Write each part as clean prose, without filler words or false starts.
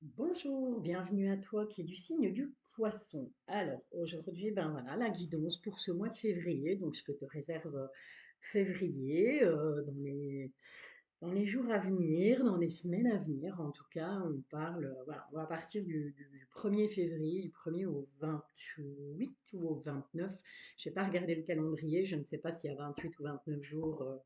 Bonjour, bienvenue à toi qui est du signe du poisson. Alors aujourd'hui, ben voilà, la guidance pour ce mois de février. Donc je te réserve février dans les jours à venir, dans les semaines à venir. En tout cas, on parle, voilà, on va partir du 1er février, du 1er au 28 ou au 29. Je n'ai pas regardé le calendrier, je ne sais pas s'il y a 28 ou 29 jours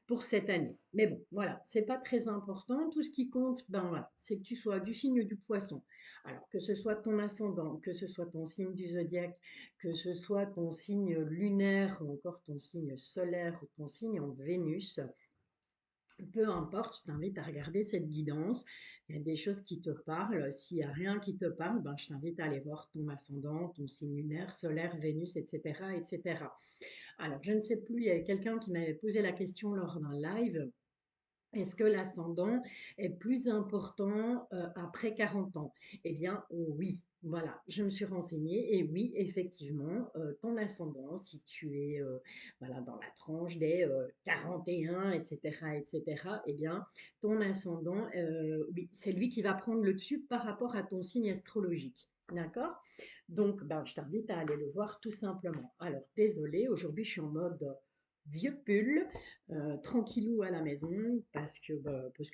pour cette année. Mais bon, voilà, c'est pas très important. Tout ce qui compte, ben voilà, c'est que tu sois du signe du poisson. Alors, que ce soit ton ascendant, que ce soit ton signe du zodiaque, que ce soit ton signe lunaire ou encore ton signe solaire ou ton signe en Vénus, peu importe, je t'invite à regarder cette guidance. Il y a des choses qui te parlent. S'il n'y a rien qui te parle, ben, je t'invite à aller voir ton ascendant, ton signe lunaire, solaire, Vénus, etc., etc. Alors, je ne sais plus, il y avait quelqu'un qui m'avait posé la question lors d'un live. Est-ce que l'ascendant est plus important après 40 ans? Eh bien, oui. Voilà, je me suis renseignée et oui, effectivement, ton ascendant, si tu es voilà, dans la tranche des 41, etc., etc., eh bien, ton ascendant, oui, c'est lui qui va prendre le dessus par rapport à ton signe astrologique. D'accord? Donc, ben, je t'invite à aller le voir tout simplement. Alors, désolée, aujourd'hui, je suis en mode vieux pull, tranquillou à la maison, parce que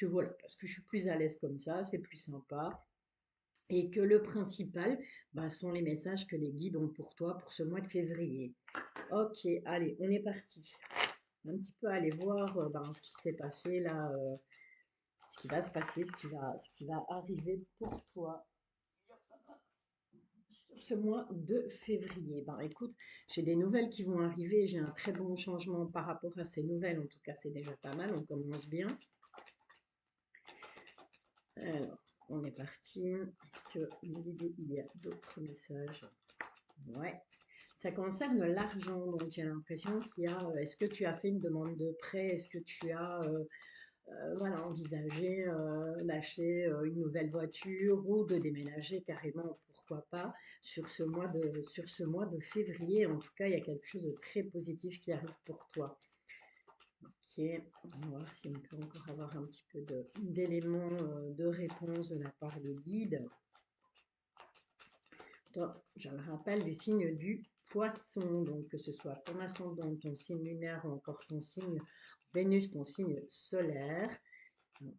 voilà, parce que je suis plus à l'aise comme ça, c'est plus sympa. Et que le principal, bah, sont les messages que les guides ont pour toi pour ce mois de février. Ok, allez, on est parti. Un petit peu aller voir ben, ce qui s'est passé là, ce qui va se passer, ce qui va arriver pour toi sur ce mois de février. Ben, écoute, j'ai des nouvelles qui vont arriver, j'ai un très bon changement par rapport à ces nouvelles, en tout cas c'est déjà pas mal, on commence bien. Alors, on est parti. Est-ce que il y a d'autres messages? Ouais. Ça concerne l'argent, donc j'ai l'impression qu'il y a. Est-ce que tu as fait une demande de prêt? Est-ce que tu as voilà, envisagé d'acheter une nouvelle voiture ou de déménager carrément, pourquoi pas, sur ce mois de février? En tout cas, il y a quelque chose de très positif qui arrive pour toi. Ok, on va voir si on peut encore avoir un petit peu d'éléments de réponse de la part des guides. Toi, je le rappelle, du signe du poisson, donc que ce soit ton ascendant, ton signe lunaire ou encore ton signe Vénus, ton signe solaire.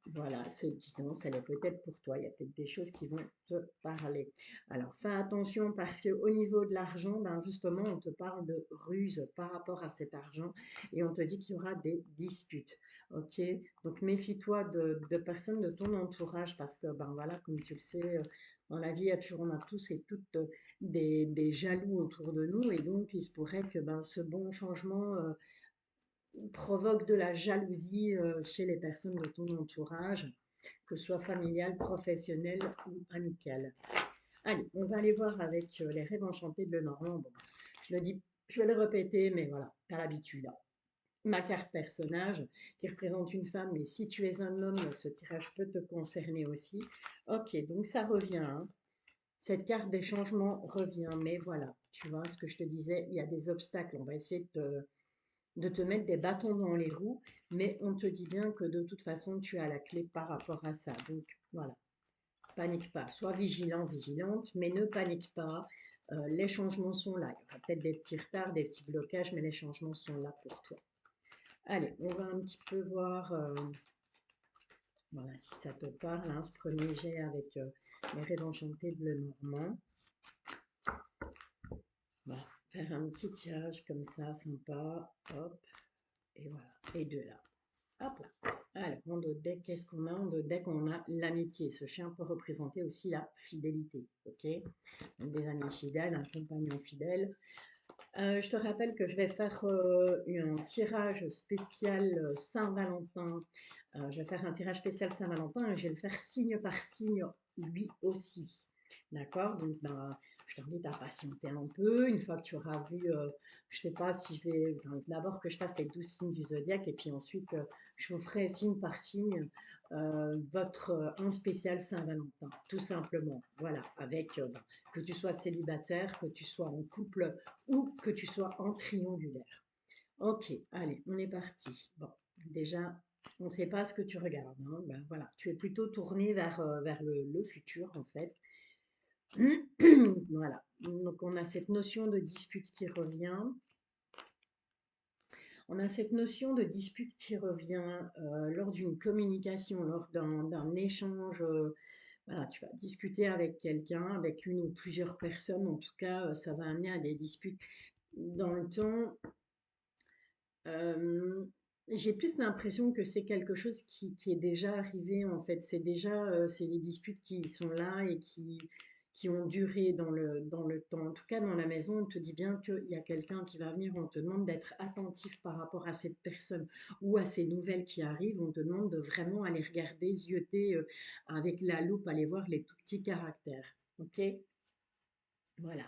Voilà, cette guidance, elle est peut-être pour toi. Il y a peut-être des choses qui vont te parler. Alors, fais attention parce qu'au niveau de l'argent, ben justement, on te parle de ruse par rapport à cet argent et on te dit qu'il y aura des disputes. Ok? Donc, méfie-toi de personnes de ton entourage parce que, ben voilà, comme tu le sais, dans la vie, on a tous et toutes des jaloux autour de nous et donc il se pourrait que ben, ce bon changement provoque de la jalousie chez les personnes de ton entourage, que ce soit familial, professionnel ou amical. Allez, on va aller voir avec les rêves enchantés de Lenormand. Bon, je le dis, je vais le répéter, mais voilà, tu as l'habitude. Ma carte personnage qui représente une femme, mais si tu es un homme, ce tirage peut te concerner aussi. Ok, donc ça revient. Hein. Cette carte des changements revient, mais voilà, tu vois ce que je te disais, il y a des obstacles. On va essayer de te mettre des bâtons dans les roues, mais on te dit bien que de toute façon, tu as la clé par rapport à ça. Donc voilà, panique pas, sois vigilant, vigilante, mais ne panique pas. Les changements sont là. Il y aura peut-être des petits retards, des petits blocages, mais les changements sont là pour toi. Allez, on va un petit peu voir voilà, si ça te parle, hein, ce premier jet avec les rêves enchantés de Lenormand. Voilà, faire un petit tirage comme ça, sympa. Hop, et voilà. Et deux là. Hop là. Alors, en dos de deck, qu'est-ce qu'on a? En dos de deck, on a l'amitié. Ce chien peut représenter aussi la fidélité. Ok? Donc, des amis fidèles, un compagnon fidèle. Je te rappelle que je vais faire un tirage spécial Saint-Valentin. Je vais faire un tirage spécial Saint-Valentin et je vais le faire signe par signe lui aussi. D'accord? Donc, ben, je t'invite à patienter un peu. Une fois que tu auras vu, je ne sais pas si je vais. Enfin, d'abord que je fasse les 12 signes du zodiaque et puis ensuite, je vous ferai signe par signe votre un spécial Saint-Valentin, tout simplement. Voilà, avec ben, que tu sois célibataire, que tu sois en couple ou que tu sois en triangulaire. Ok, allez, on est parti. Bon, déjà, On ne sait pas ce que tu regardes, hein. Ben, voilà, tu es plutôt tourné vers le futur, en fait. Voilà. Donc, on a cette notion de dispute qui revient. On a cette notion de dispute qui revient lors d'une communication, lors d'un échange. Voilà, tu vas discuter avec quelqu'un, avec une ou plusieurs personnes. En tout cas, ça va amener à des disputes. Dans le temps, euh, j'ai plus l'impression que c'est quelque chose qui est déjà arrivé, en fait. C'est déjà, c'est des disputes qui sont là et qui ont duré dans le temps. En tout cas, dans la maison, on te dit bien qu'il y a quelqu'un qui va venir, on te demande d'être attentif par rapport à cette personne ou à ces nouvelles qui arrivent. On te demande de vraiment aller regarder, zioter avec la loupe, aller voir les tout petits caractères. Ok? Voilà.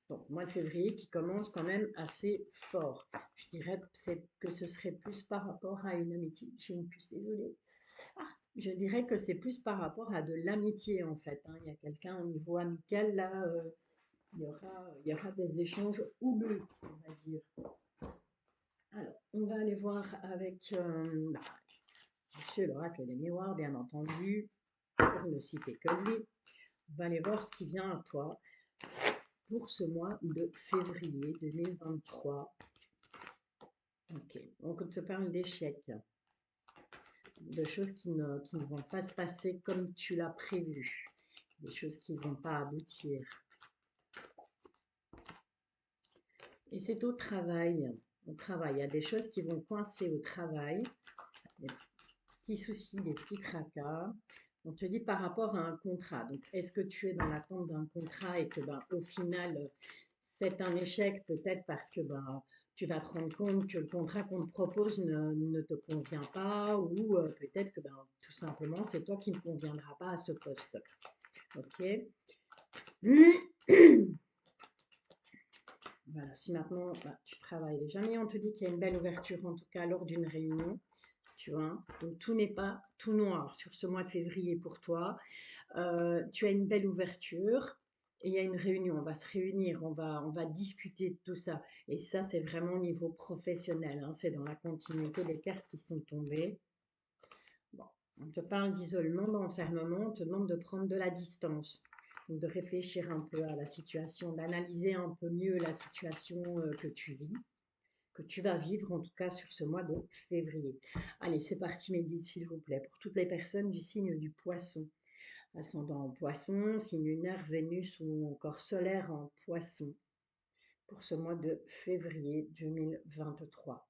Donc, mois de février qui commence quand même assez fort. Je dirais que ce serait plus par rapport à une amitié. J'ai une puce, désolée. Ah, je dirais que c'est plus par rapport à de l'amitié en fait, hein. Il y a quelqu'un au niveau amical là, il y aura des échanges houleux, on va dire. Alors, on va aller voir avec Monsieur l'oracle des miroirs, bien entendu, pour ne citer que lui. On va aller voir ce qui vient à toi pour ce mois de février 2023. Ok, donc on te parle d'échecs, de choses qui ne vont pas se passer comme tu l'as prévu, des choses qui ne vont pas aboutir. Et c'est au travail. Au travail, il y a des choses qui vont coincer au travail, des petits soucis, des petits tracas. On te dit par rapport à un contrat. Donc, est-ce que tu es dans l'attente d'un contrat et que, ben, au final, c'est un échec peut-être parce que ben, tu vas te rendre compte que le contrat qu'on te propose ne te convient pas ou peut-être que ben, tout simplement, c'est toi qui ne conviendras pas à ce poste. Ok. Voilà, si maintenant bah, tu travailles déjà, mais on te dit qu'il y a une belle ouverture, en tout cas lors d'une réunion, tu vois. Donc tout n'est pas tout noir sur ce mois de février pour toi. Tu as une belle ouverture et il y a une réunion. On va se réunir, on va discuter de tout ça. Et ça, c'est vraiment au niveau professionnel, hein. C'est dans la continuité des cartes qui sont tombées. Bon, on te parle d'isolement, d'enfermement, on te demande de prendre de la distance. Donc de réfléchir un peu à la situation, d'analyser un peu mieux la situation que tu vis, que tu vas vivre en tout cas sur ce mois de février. Allez, c'est parti mes guides s'il vous plaît, pour toutes les personnes du signe du poisson, ascendant en poisson, signe lunaire, Vénus ou encore solaire en poisson, pour ce mois de février 2023.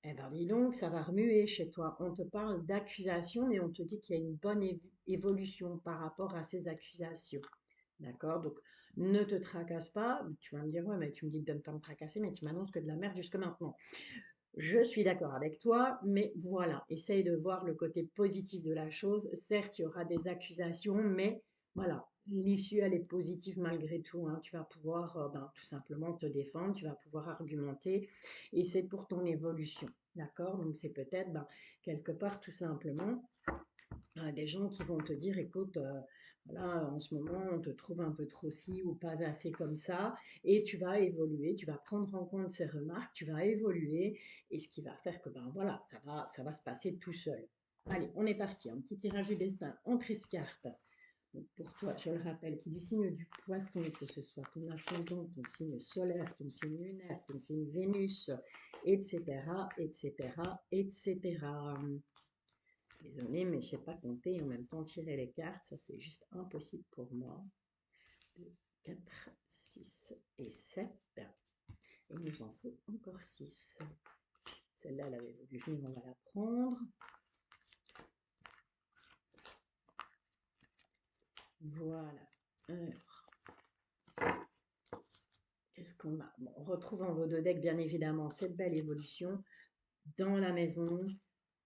Eh bien, dis donc, ça va remuer chez toi. On te parle d'accusations, mais on te dit qu'il y a une bonne évolution par rapport à ces accusations. D'accord? Donc, ne te tracasse pas. Tu vas me dire, ouais, mais tu me dis de ne pas me tracasser, mais tu m'annonces que de la merde jusque maintenant. Je suis d'accord avec toi, mais voilà, essaye de voir le côté positif de la chose. Certes, il y aura des accusations, mais voilà, l'issue, elle est positive malgré tout, hein. Tu vas pouvoir ben, tout simplement te défendre, tu vas pouvoir argumenter, et c'est pour ton évolution. D'accord? Donc, c'est peut-être ben, quelque part tout simplement des gens qui vont te dire, écoute, voilà, en ce moment, on te trouve un peu trop ci ou pas assez comme ça, et tu vas évoluer, tu vas prendre en compte ces remarques, tu vas évoluer, et ce qui va faire que, ben voilà, ça va se passer tout seul. Allez, on est parti, un petit tirage du destin en 13 cartes. Donc pour toi, je le rappelle, qui est du signe du poisson, que ce soit ton ascendant, ton signe solaire, ton signe lunaire, ton signe Vénus, etc., etc., etc. Désolée, mais je ne sais pas compter et en même temps tirer les cartes, ça c'est juste impossible pour moi. 2, 4, 6 et 7. Et il nous en faut encore 6. Celle-là, elle avait voulu venir, on va la prendre. Voilà. Alors, qu'est-ce qu'on a? Bon, on retrouve en vos deux decks, bien évidemment, cette belle évolution dans la maison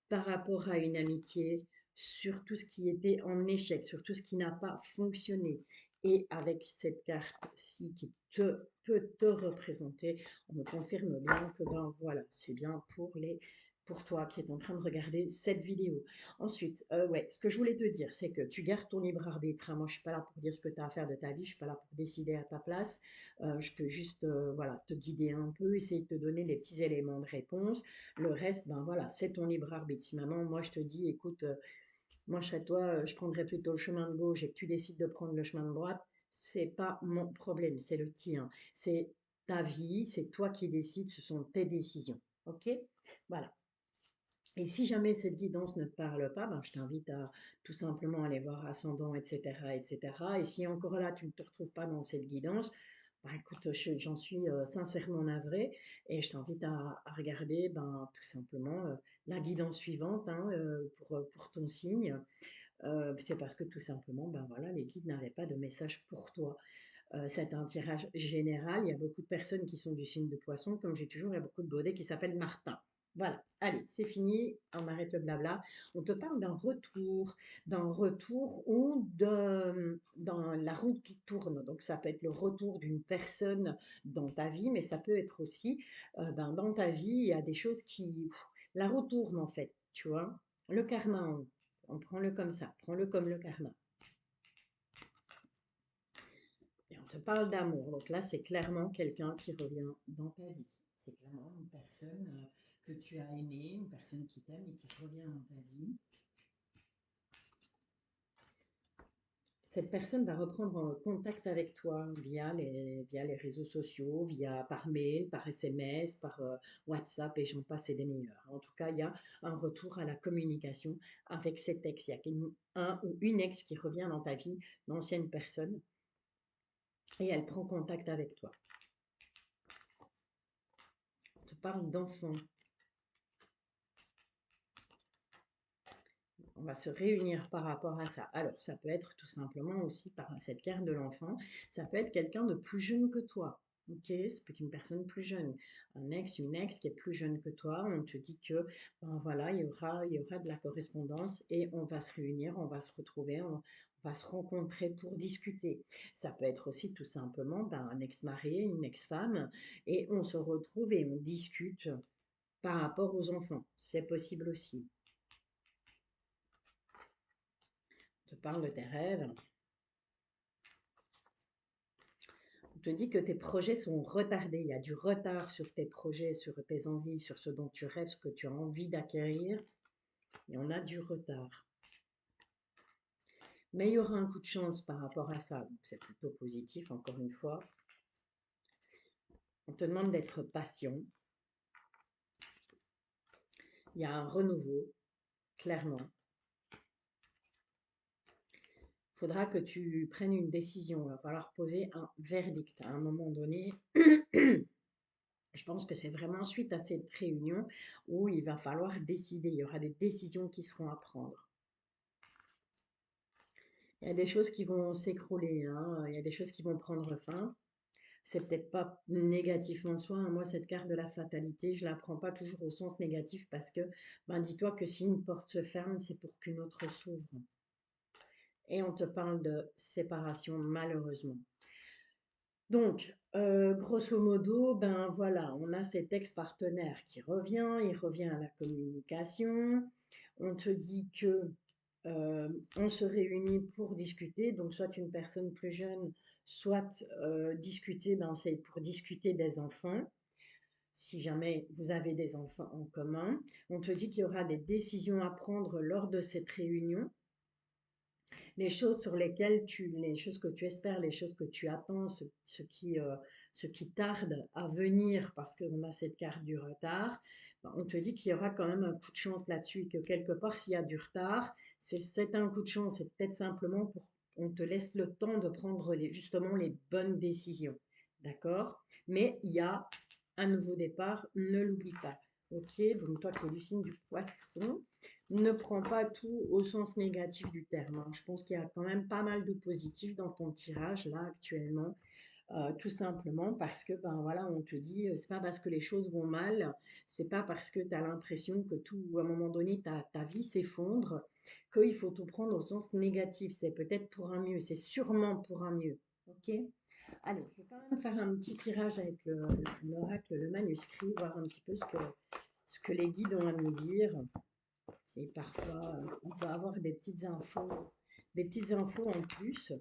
par rapport à une amitié, sur tout ce qui était en échec, sur tout ce qui n'a pas fonctionné. Et avec cette carte-ci qui peut te représenter, on me confirme bien que ben voilà, c'est bien pour les pour toi qui est en train de regarder cette vidéo. Ensuite, ouais, ce que je voulais te dire, c'est que tu gardes ton libre arbitre, hein. Moi, je suis pas là pour dire ce que tu as à faire de ta vie, je suis pas là pour décider à ta place. Je peux juste, voilà, te guider un peu, essayer de te donner les petits éléments de réponse. Le reste, ben voilà, c'est ton libre arbitre. Si maintenant, moi, je te dis, écoute, moi, je serais toi, je prendrais plutôt le chemin de gauche et que tu décides de prendre le chemin de droite, c'est pas mon problème, c'est le tien. C'est ta vie, c'est toi qui décides, ce sont tes décisions. Ok? Voilà. Et si jamais cette guidance ne te parle pas, ben, je t'invite à tout simplement aller voir Ascendant, etc., etc. Et si encore là, tu ne te retrouves pas dans cette guidance, ben, écoute, j'en suis sincèrement navrée et je t'invite à regarder ben, tout simplement la guidance suivante hein, pour ton signe. C'est parce que tout simplement, ben voilà, les guides n'avaient pas de message pour toi. C'est un tirage général. Il y a beaucoup de personnes qui sont du signe de poisson. Comme j'ai toujours, il y a beaucoup de baudets qui s'appellent Martin. Voilà, allez, c'est fini, on arrête le blabla. On te parle d'un retour ou dans la roue qui tourne. Donc ça peut être le retour d'une personne dans ta vie, mais ça peut être aussi ben, dans ta vie, il y a des choses qui... La roue tourne en fait, tu vois. Le karma, on prend-le comme ça, prends-le comme le karma. Et on te parle d'amour. Donc là, c'est clairement quelqu'un qui revient dans ta vie. C'est clairement une personne que tu as aimée, une personne qui t'aime et qui revient dans ta vie. Cette personne va reprendre contact avec toi via les réseaux sociaux, par mail, par SMS, par WhatsApp et j'en passe et des meilleurs. En tout cas, il y a un retour à la communication avec cet ex. Il y a un ou une ex qui revient dans ta vie, une ancienne personne, et elle prend contact avec toi. On te parle d'enfant. On va se réunir par rapport à ça. Alors, ça peut être tout simplement aussi par cette carte de l'enfant, ça peut être quelqu'un de plus jeune que toi. Ok, ça peut être une personne plus jeune, un ex, une ex qui est plus jeune que toi. On te dit que ben voilà, il y aura de la correspondance et on va se réunir, on va se retrouver, on va se rencontrer pour discuter. Ça peut être aussi tout simplement ben, un ex marié, une ex-femme, et on se retrouve et on discute par rapport aux enfants. C'est possible aussi. On te parle de tes rêves. On te dit que tes projets sont retardés. Il y a du retard sur tes projets, sur tes envies, sur ce dont tu rêves, ce que tu as envie d'acquérir. Et on a du retard. Mais il y aura un coup de chance par rapport à ça. Donc c'est plutôt positif, encore une fois. On te demande d'être patient. Il y a un renouveau, clairement. Il faudra que tu prennes une décision. Il va falloir poser un verdict à un moment donné. Je pense que c'est vraiment suite à cette réunion où il va falloir décider. Il y aura des décisions qui seront à prendre. Il y a des choses qui vont s'écrouler, hein. Il y a des choses qui vont prendre fin. C'est peut-être pas négatif en soi, hein. Moi, cette carte de la fatalité, je la prends pas toujours au sens négatif parce que, ben, dis-toi que si une porte se ferme, c'est pour qu'une autre s'ouvre. Et on te parle de séparation, malheureusement. Donc, grosso modo, ben voilà, on a cet ex-partenaire qui revient, il revient à la communication. On te dit que on se réunit pour discuter, donc soit une personne plus jeune, soit discuter, ben c'est pour discuter des enfants. Si jamais vous avez des enfants en commun, on te dit qu'il y aura des décisions à prendre lors de cette réunion, les choses sur lesquelles les choses que tu espères, les choses que tu attends, ce qui tarde à venir parce qu'on a cette carte du retard, ben, on te dit qu'il y aura quand même un coup de chance là-dessus et que quelque part, s'il y a du retard, c'est un coup de chance, c'est peut-être simplement pour on te laisse le temps de prendre justement les bonnes décisions. D'accord? Mais il y a un nouveau départ, ne l'oublie pas. Ok, donc toi qui es du signe du poisson, ne prends pas tout au sens négatif du terme, hein. Je pense qu'il y a quand même pas mal de positifs dans ton tirage là actuellement, tout simplement parce que ben voilà, on te dit, c'est pas parce que les choses vont mal, c'est pas parce que tu as l'impression que tout, à un moment donné, ta vie s'effondre, qu'il faut tout prendre au sens négatif. C'est peut-être pour un mieux, c'est sûrement pour un mieux. Ok? Allez, je vais quand même faire un petit tirage avec l'oracle, le manuscrit, voir un petit peu ce que les guides ont à nous dire. C'est parfois, on peut avoir des petites infos en plus.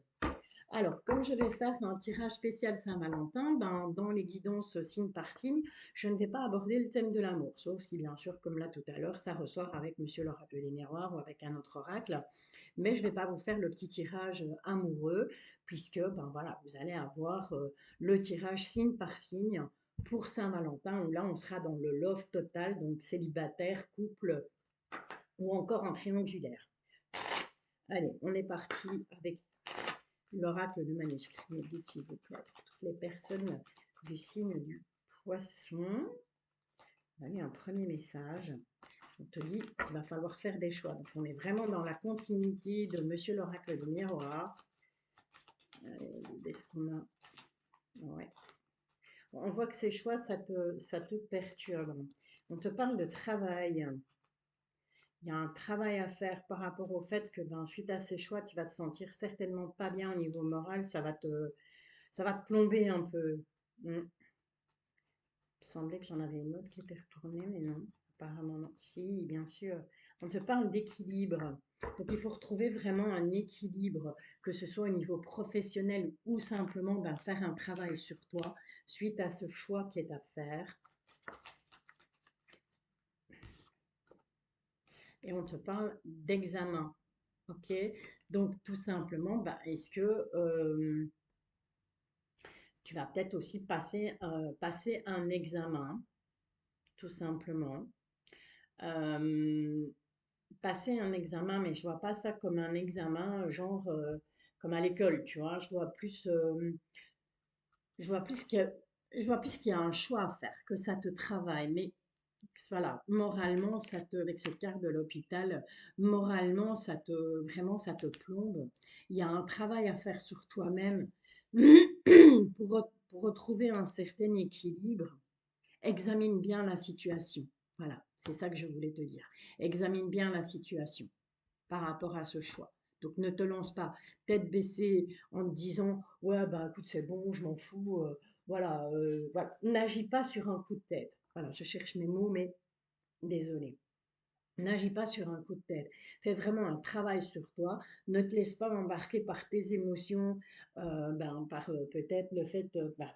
Alors, comme je vais faire un tirage spécial Saint-Valentin, ben, dans les guidances signe par signe, je ne vais pas aborder le thème de l'amour, sauf si bien sûr, comme là tout à l'heure, ça ressort avec Monsieur l'oracle des miroirs ou avec un autre oracle. Mais je ne vais pas vous faire le petit tirage amoureux, puisque ben, voilà, vous allez avoir le tirage signe par signe pour Saint-Valentin, où là on sera dans le love total, donc célibataire, couple ou encore en triangulaire. Allez, on est parti avec l'oracle de manuscrit, s'il vous plaît, pour toutes les personnes du signe du poisson. Allez, un premier message. On te dit qu'il va falloir faire des choix. Donc, on est vraiment dans la continuité de Monsieur l'oracle de miroir. Est-ce qu'on a... Ouais. On voit que ces choix, ça te perturbe. On te parle de travail. Il y a un travail à faire par rapport au fait que ben, suite à ces choix, tu vas te sentir certainement pas bien au niveau moral. Ça va te plomber un peu. Il me semblait que j'en avais une autre qui était retournée, mais non, apparemment non. Si, bien sûr. On te parle d'équilibre. Donc il faut retrouver vraiment un équilibre, que ce soit au niveau professionnel ou simplement ben, faire un travail sur toi suite à ce choix qui est à faire. Et on te parle d'examen. Ok, donc tout simplement, ben, est-ce que tu vas peut-être aussi passer un examen, tout simplement. Euh, Passer un examen, mais je vois pas ça comme un examen, genre comme à l'école, tu vois. Je vois plus que, je vois plus qu'il y a un choix à faire, que ça te travaille. Mais voilà, moralement, avec cette carte de l'hôpital, moralement, vraiment, ça te plombe. Il y a un travail à faire sur toi-même pour retrouver un certain équilibre. Examine bien la situation. Voilà, c'est ça que je voulais te dire. Examine bien la situation par rapport à ce choix. Donc ne te lance pas tête baissée en te disant ouais bah écoute c'est bon je m'en fous voilà, n'agis pas sur un coup de tête. Voilà, je cherche mes mots mais désolé. N'agis pas sur un coup de tête. Fais vraiment un travail sur toi. Ne te laisse pas embarquer par tes émotions, par peut-être le fait,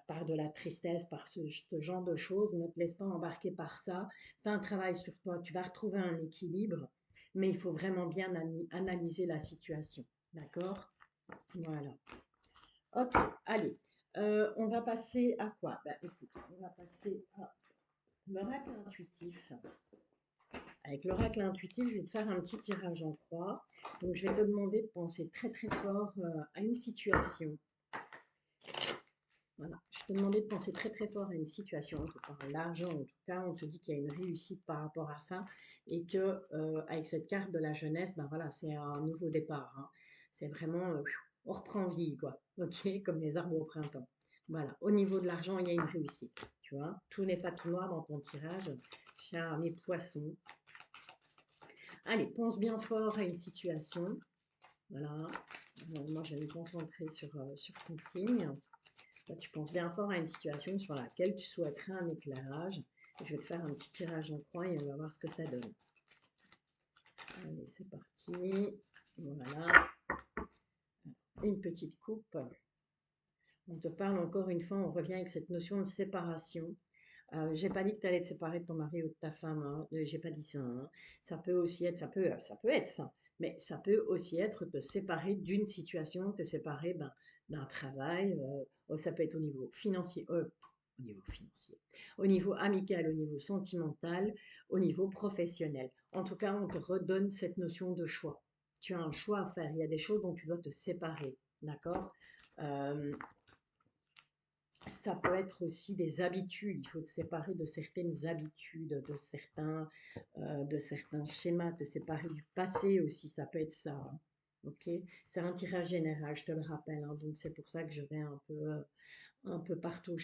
par de la tristesse, par ce genre de choses. Ne te laisse pas embarquer par ça. Fais un travail sur toi. Tu vas retrouver un équilibre, mais il faut vraiment bien analyser la situation. D'accord? Voilà. Ok, allez. On va passer à quoi? Ben, écoute, on va passer à l'oracle intuitif. Avec l'oracle intuitif, je vais te faire un petit tirage en croix. Donc, je vais te demander de penser très très fort à une situation. Voilà, je te demandais de penser très très fort à une situation. On te parle l'argent, en tout cas, on te dit qu'il y a une réussite par rapport à ça et que avec cette carte de la jeunesse, ben voilà, c'est un nouveau départ. Hein. C'est vraiment, on reprend vie, quoi. Ok, comme les arbres au printemps. Voilà, au niveau de l'argent, il y a une réussite. Tu vois, tout n'est pas tout noir dans ton tirage. Cher mes poissons. Allez, pense bien fort à une situation. Voilà. Moi, je vais me concentrer sur ton signe. Toi, tu penses bien fort à une situation sur laquelle tu souhaiterais un éclairage. Et je vais te faire un petit tirage en croix et on va voir ce que ça donne. Allez, c'est parti. Voilà. Une petite coupe. On te parle encore une fois, on revient avec cette notion de séparation. J'ai pas dit que tu allais te séparer de ton mari ou de ta femme, hein. J'ai pas dit ça. Hein. Ça peut aussi être, ça peut être ça, mais ça peut aussi être te séparer d'une situation, te séparer d'un travail. Ça peut être au niveau amical, au niveau sentimental, au niveau professionnel. En tout cas, on te redonne cette notion de choix. Tu as un choix à faire. Il y a des choses dont tu dois te séparer, d'accord? Euh, Ça peut être aussi des habitudes. Il faut te séparer de certaines habitudes, de certains schémas, te séparer du passé aussi. Ça peut être ça. Hein. Ok, c'est un tirage général, je te le rappelle. Hein, donc c'est pour ça que je vais un peu partout.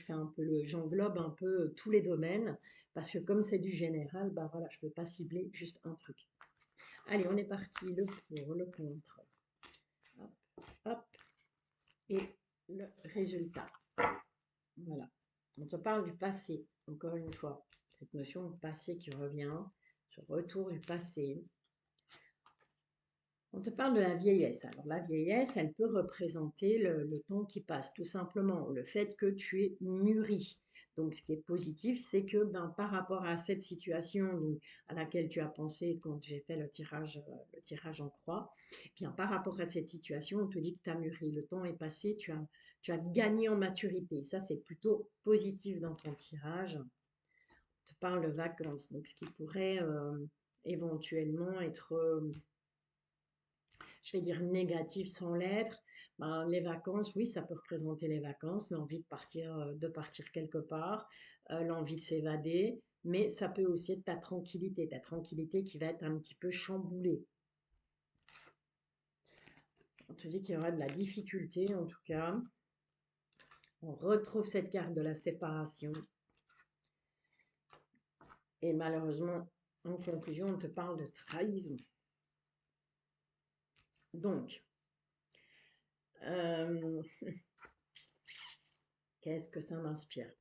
J'englobe un peu tous les domaines parce que comme c'est du général, bah voilà, je ne peux pas cibler juste un truc. Allez, on est parti. Le pour, le contre. Hop, hop. Et le résultat. Voilà. On te parle du passé, encore une fois. cette notion de passé qui revient, ce retour du passé. On te parle de la vieillesse. Alors la vieillesse, elle peut représenter le temps qui passe, tout simplement, le fait que tu es mûri. Donc ce qui est positif, c'est que ben, par rapport à cette situation donc, à laquelle tu as pensé quand j'ai fait le tirage en croix, eh bien par rapport à cette situation, on te dit que tu as mûri, le temps est passé, tu as gagné en maturité. Ça, c'est plutôt positif dans ton tirage. On te parle de vacances, donc ce qui pourrait éventuellement être je vais dire négatif sans l'être, ben, les vacances, oui, ça peut représenter les vacances, l'envie de partir quelque part, l'envie de s'évader, mais ça peut aussi être ta tranquillité qui va être un petit peu chamboulée. On te dit qu'il y aura de la difficulté, en tout cas. On retrouve cette carte de la séparation. Et malheureusement, en conclusion, on te parle de trahison. Donc, euh, qu'est-ce que ça m'inspire?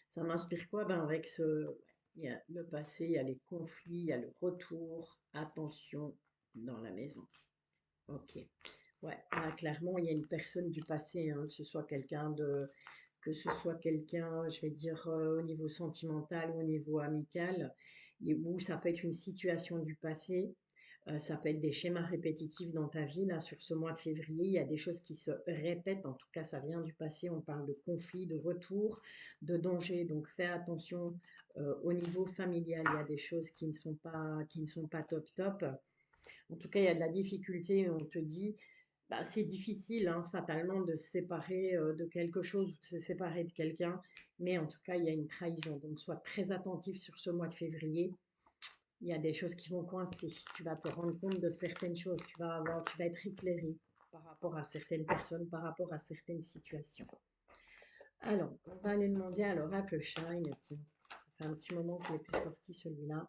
Ça m'inspire quoi? Ben avec il y a le passé, il y a les conflits, il y a le retour. Attention dans la maison. Ok. Ouais, là, clairement, il y a une personne du passé, hein, que ce soit quelqu'un, je vais dire, au niveau sentimental ou au niveau amical, ou ça peut être une situation du passé, ça peut être des schémas répétitifs dans ta vie. Là, sur ce mois de février, il y a des choses qui se répètent. En tout cas, ça vient du passé. On parle de conflit, de retour, de danger. Donc, fais attention au niveau familial. Il y a des choses qui ne sont pas top top. En tout cas, il y a de la difficulté. On te dit, bah, c'est difficile, hein, fatalement, de se séparer de quelque chose ou de se séparer de quelqu'un. Mais en tout cas, il y a une trahison. Donc, sois très attentif sur ce mois de février. Il y a des choses qui vont coincer. Tu vas te rendre compte de certaines choses. Tu vas être éclairé par rapport à certaines personnes, par rapport à certaines situations. Alors, on va aller demander à l'oracle Shine. Tiens, ça fait un petit moment qu'il n'est plus sorti celui-là.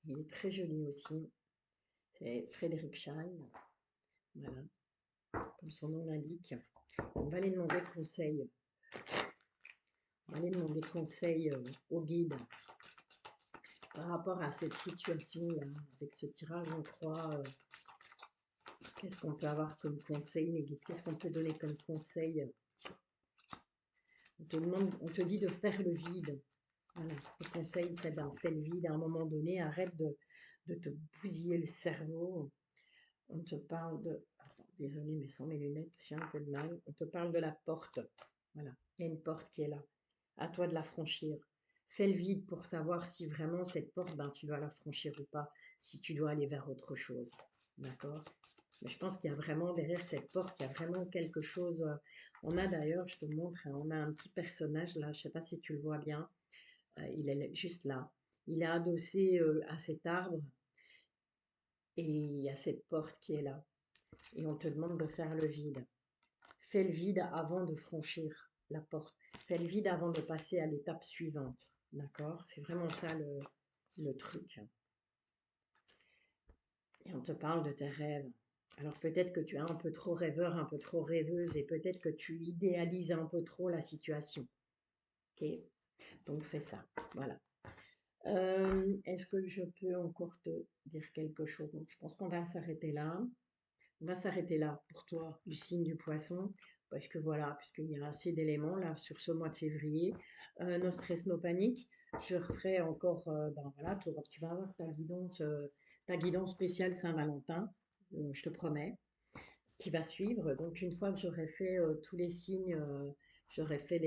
Il est très joli aussi. C'est Frédéric Shine. Voilà, comme son nom l'indique. On va aller demander conseil. On va aller demander conseil au guide par rapport à cette situation-là, avec ce tirage en croix. Qu'est-ce qu'on peut avoir comme conseil, les guides? Qu'est-ce qu'on peut donner comme conseil? On te dit de faire le vide. Voilà. Le conseil, c'est d'un faire le vide à un moment donné. Arrête de te bousiller le cerveau. On te parle de... Attends, désolé, mais sans mes lunettes, j'ai un peu de mal. On te parle de la porte. Voilà, il y a une porte qui est là. À toi de la franchir. Fais le vide pour savoir si vraiment cette porte, ben, tu dois la franchir ou pas. Si tu dois aller vers autre chose. D'accord? Mais je pense qu'il y a vraiment derrière cette porte, il y a vraiment quelque chose. On a d'ailleurs, je te montre, hein, on a un petit personnage là, je ne sais pas si tu le vois bien. Il est juste là. Il est adossé à cet arbre et il y a cette porte qui est là. Et on te demande de faire le vide. Fais le vide avant de franchir la porte. Fais le vide avant de passer à l'étape suivante. D'accord? C'est vraiment ça le truc. Et on te parle de tes rêves. Alors peut-être que tu es un peu trop rêveur, un peu trop rêveuse et peut-être que tu idéalises un peu trop la situation. Ok? Donc fais ça. Voilà. Est-ce que je peux encore te dire quelque chose? Donc, je pense qu'on va s'arrêter là. On va s'arrêter là pour toi du signe du poisson. Parce que voilà, puisqu'il y a assez d'éléments là sur ce mois de février. No stress, no panique. Je referai encore, ben voilà, tu vas avoir ta guidance spéciale Saint-Valentin, je te promets, qui va suivre. Donc une fois que j'aurai fait tous les signes, j'aurai fait